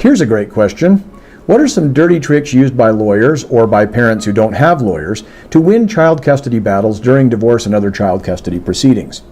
Here's a great question. What are some dirty tricks used by lawyers or by parents who don't have lawyers to win child custody battles during divorce and other child custody proceedings?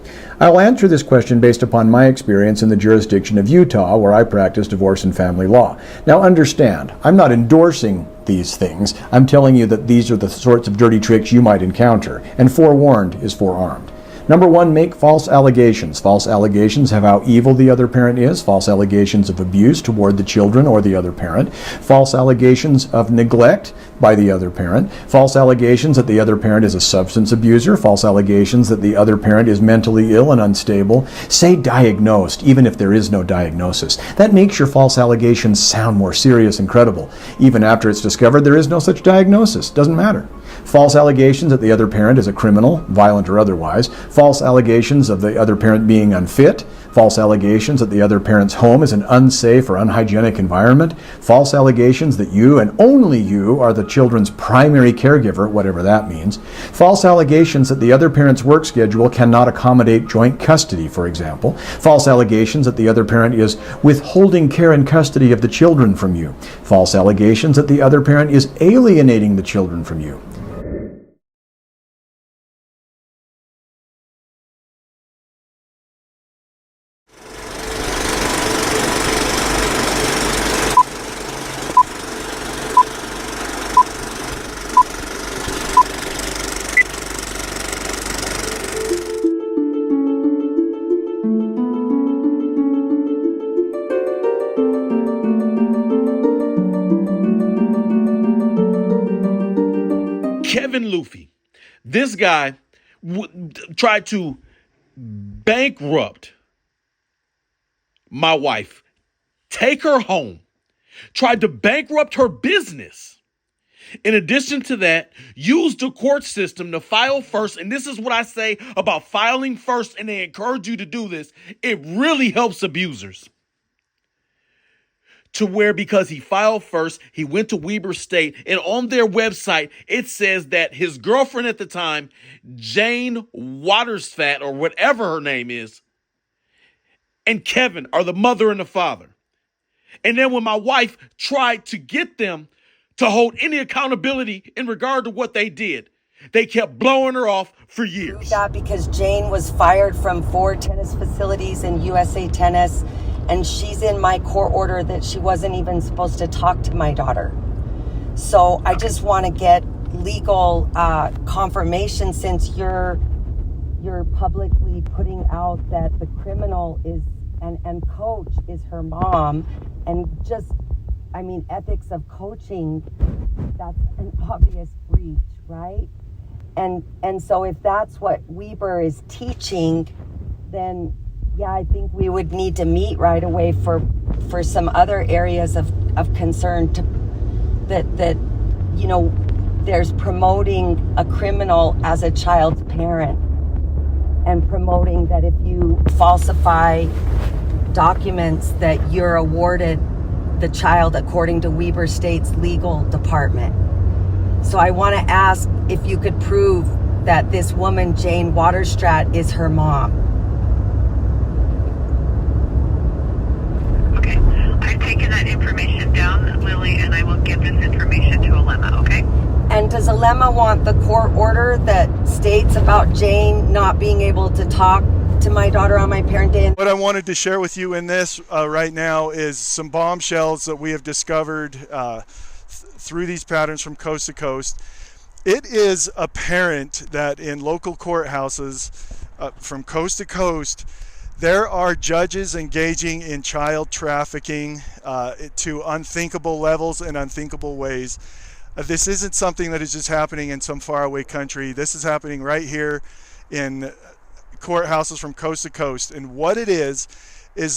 I'll answer this question based upon my experience in the jurisdiction of Utah, where I practice divorce and family law. Now understand, I'm not endorsing these things. I'm telling you that these are the sorts of dirty tricks you might encounter, and forewarned is forearmed. Number one, make false allegations. False allegations of how evil the other parent is, false allegations of abuse toward the children or the other parent, false allegations of neglect by the other parent, false allegations that the other parent is a substance abuser, false allegations that the other parent is mentally ill and unstable. Say diagnosed, even if there is no diagnosis. That makes your false allegations sound more serious and credible. Even after it's discovered there is no such diagnosis. Doesn't matter. False allegations that the other parent is a criminal, violent or otherwise, false allegations of the other parent being unfit, false allegations that the other parent's home is an unsafe or unhygienic environment, false allegations that you and only you are the children's primary caregiver, whatever that means, false allegations that the other parent's work schedule cannot accommodate joint custody, for example, false allegations that the other parent is withholding care and custody of the children from you, false allegations that the other parent is alienating the children from you. Kevin Luffy, this guy tried to bankrupt my wife, take her home, tried to bankrupt her business. In addition to that, used the court system to file first. And this is what I say about filing first, and they encourage you to do this. It really helps abusers. To where, because he filed first, he went to Weber State, and on their website, it says that his girlfriend at the time, Jane Watersfat, or whatever her name is, and Kevin are the mother and the father. And then when my wife tried to get them to hold any accountability in regard to what they did, they kept blowing her off for years. That because Jane was fired from 4 tennis facilities in USA Tennis, and she's in my court order that she wasn't even supposed to talk to my daughter. So I just want to get legal confirmation, since you're publicly putting out that the criminal is and coach is her mom, and just, I mean, ethics of coaching, that's an obvious breach, right? And so if that's what Weber is teaching, then yeah, I think we would need to meet right away for some other areas of concern, to that you know, there's promoting a criminal as a child's parent, and promoting that if you falsify documents that you're awarded the child according to Weber State's legal department. So I want to ask if you could prove that this woman, Jane Waterstrat, is her mom. Okay, I've taken that information down, Lily, and I will give this information to Alema, okay? And does Alema want the court order that states about Jane not being able to talk to my daughter on my parent day? What I wanted to share with you in this right now is some bombshells that we have discovered through these patterns from coast to coast. It is apparent that in local courthouses from coast to coast, there are judges engaging in child trafficking to unthinkable levels and unthinkable ways. This isn't something that is just happening in some faraway country. This is happening right here in courthouses from coast to coast. And what it is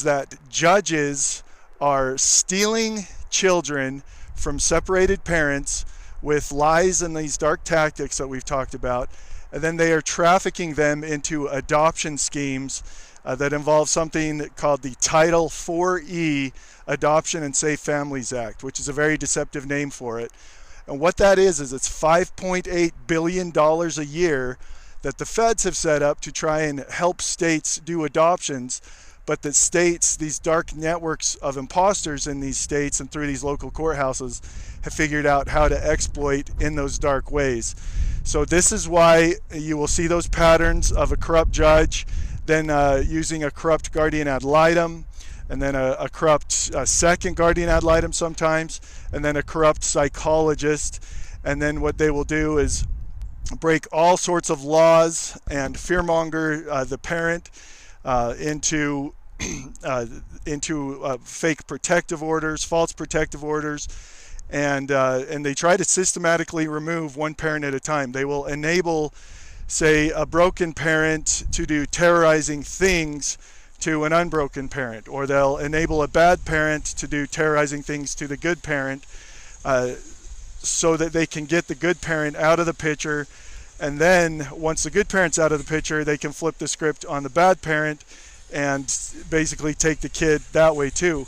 that judges are stealing children from separated parents with lies and these dark tactics that we've talked about, and then they are trafficking them into adoption schemes that involve something called the Title 4E Adoption and Safe Families Act, which is a very deceptive name for it. And what that is it's $5.8 billion a year that the feds have set up to try and help states do adoptions. but the states, these dark networks of imposters in these states and through these local courthouses, have figured out how to exploit in those dark ways. So this is why you will see those patterns of a corrupt judge, then using a corrupt guardian ad litem, and then a corrupt second guardian ad litem sometimes, and then a corrupt psychologist. And then what they will do is break all sorts of laws and fearmonger the parent into fake protective orders, false protective orders, and they try to systematically remove one parent at a time. They will enable, say, a broken parent to do terrorizing things to an unbroken parent, or they'll enable a bad parent to do terrorizing things to the good parent, so that they can get the good parent out of the picture. And then once the good parent's out of the picture, they can flip the script on the bad parent and basically take the kid that way too.